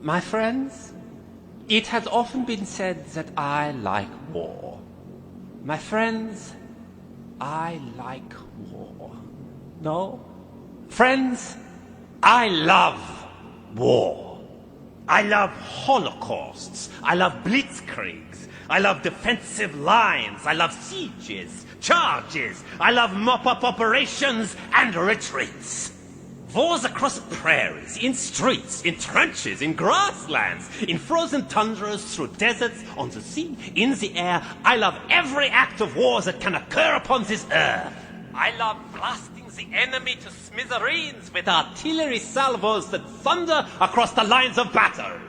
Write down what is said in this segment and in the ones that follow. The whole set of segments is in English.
My friends, it has often been said that I like war. My friends, I like war. No? Friends, I love war. I love holocausts. I love blitzkriegs. I love defensive lines. I love sieges, charges. I love mop-up operations and retreats. Wars across prairies, in streets, in trenches, in grasslands, in frozen tundras, through deserts, on the sea, in the air. I love every act of war that can occur upon this earth. I love blasting the enemy to smithereens with artillery salvos that thunder across the lines of battle.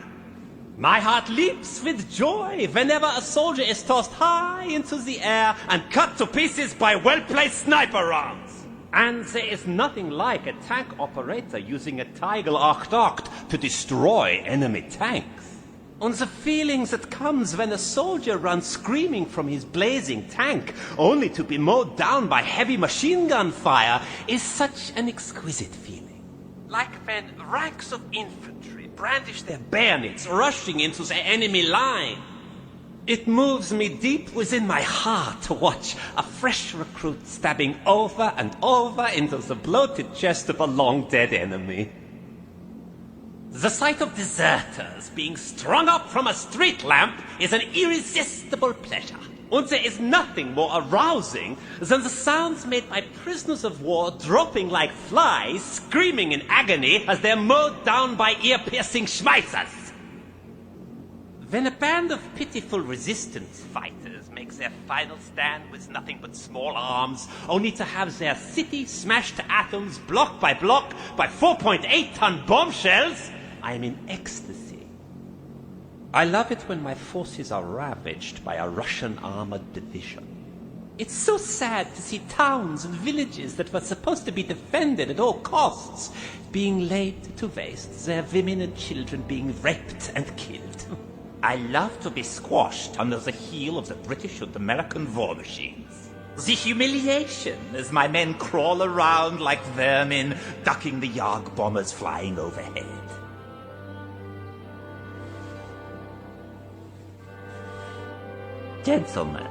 My heart leaps with joy whenever a soldier is tossed high into the air and cut to pieces by well-placed sniper rounds. And there is nothing like a tank operator using a Tiger 88 to destroy enemy tanks. And the feeling that comes when a soldier runs screaming from his blazing tank, only to be mowed down by heavy machine gun fire, is such an exquisite feeling. Like when ranks of infantry brandish their bayonets, rushing into the enemy line. It moves me deep within my heart to watch a fresh recruit stabbing over and over into the bloated chest of a long-dead enemy. The sight of deserters being strung up from a street lamp is an irresistible pleasure. And there is nothing more arousing than the sounds made by prisoners of war dropping like flies, screaming in agony as they're mowed down by ear-piercing Schmeissers. When a band of pitiful resistance fighters makes their final stand with nothing but small arms, only to have their city smashed to atoms block by 4.8-ton bombshells, I am in ecstasy. I love it when my forces are ravaged by a Russian armored division. It's so sad to see towns and villages that were supposed to be defended at all costs being laid to waste, their women and children being raped and killed. I love to be squashed under the heel of the British and American war machines. The humiliation as my men crawl around like vermin, ducking the Yarg bombers flying overhead. Gentlemen,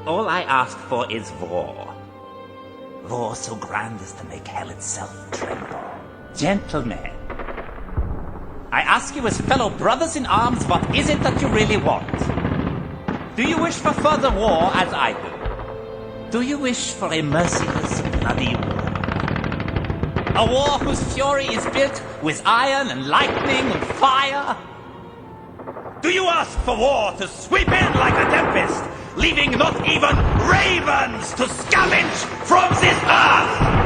all I ask for is war. War so grand as to make hell itself tremble. Gentlemen, I ask you as fellow brothers in arms, what is it that you really want? Do you wish for further war as I do? Do you wish for a merciless, bloody war? A war whose fury is built with iron and lightning and fire? Do you ask for war to sweep in like a tempest, leaving not even ravens to scavenge from this earth?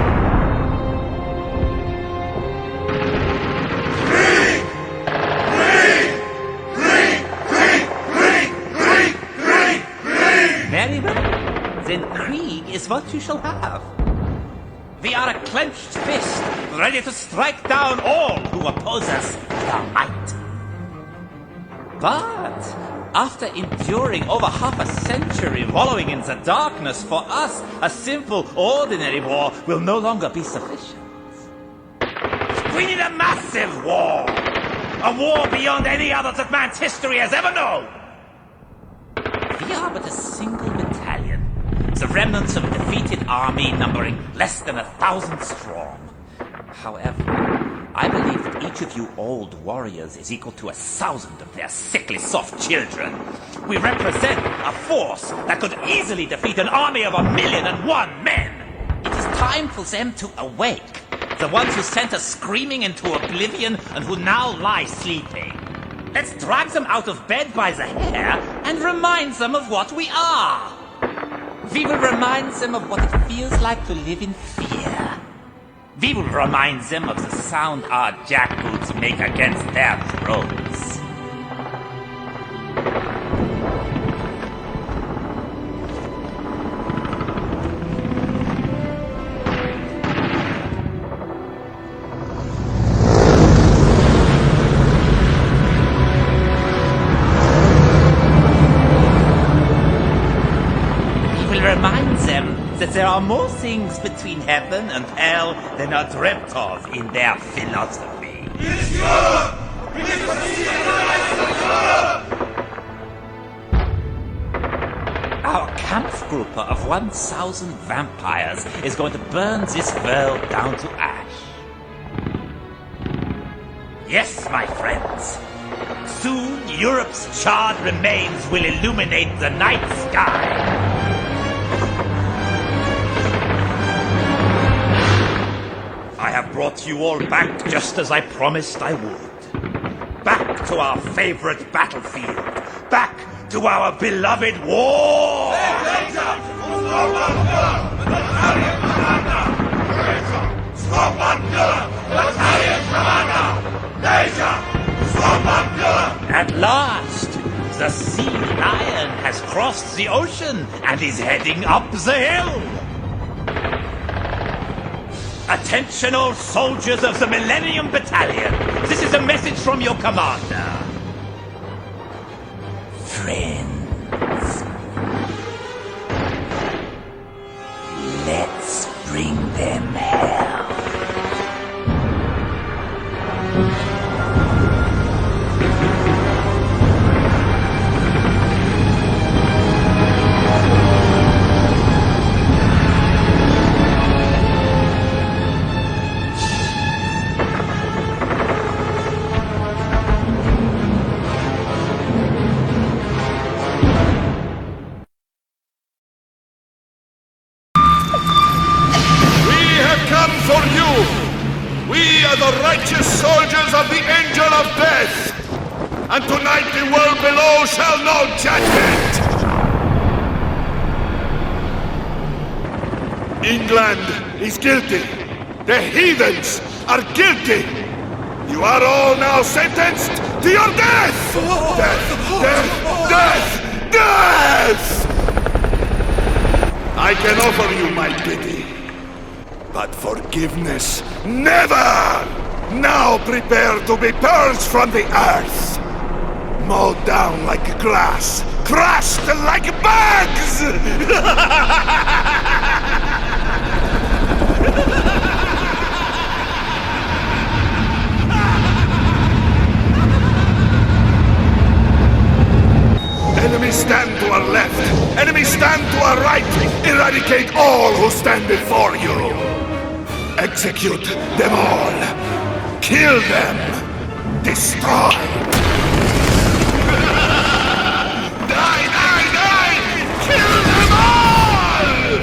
Very well. Then Krieg is what you shall have. We are a clenched fist, ready to strike down all who oppose us with our might. But after enduring over half a century wallowing in the darkness, for us, a simple, ordinary war will no longer be sufficient. We need a massive war! A war beyond any other that man's history has ever known! We are but a single battalion, the remnants of a defeated army numbering less than 1,000 strong. However, I believe that each of you old warriors is equal to 1,000 of their sickly soft children. We represent a force that could easily defeat an army of 1,000,001 men. It is time for them to awake, the ones who sent us screaming into oblivion and who now lie sleeping. Let's drag them out of bed by the hair and remind them of what we are. We will remind them of what it feels like to live in fear. We will remind them of the sound our jackboots make against their throats. That there are more things between heaven and hell than are dreamt of in their philosophy. Messieurs! Our Kampfgruppe of 1,000 vampires is going to burn this world down to ash. Yes, my friends. Soon Europe's charred remains will illuminate the night sky. I have brought you all back just as I promised I would. Back to our favorite battlefield. Back to our beloved war! At last, the sea lion has crossed the ocean and is heading up the hill. Attention all soldiers of the Millennium Battalion. This is a message from your commander. Friends, let's bring them hell. For you! We are the righteous soldiers of the Angel of Death! And tonight the world below shall know judgment! England is guilty! The heathens are guilty! You are all now sentenced to your death! Death! Death! Death! Death! I can offer you my pity. But forgiveness, never! Now prepare to be purged from the earth! Mowed down like grass, crushed like bugs! Enemies stand to our left, enemies stand to our right! Eradicate all who stand before you! Execute them all! Kill them! Destroy! Die, die, die! Kill them all!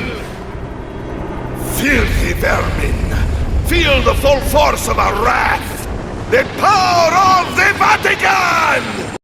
Filthy vermin! Feel the full force of our wrath! The power of the Vatican!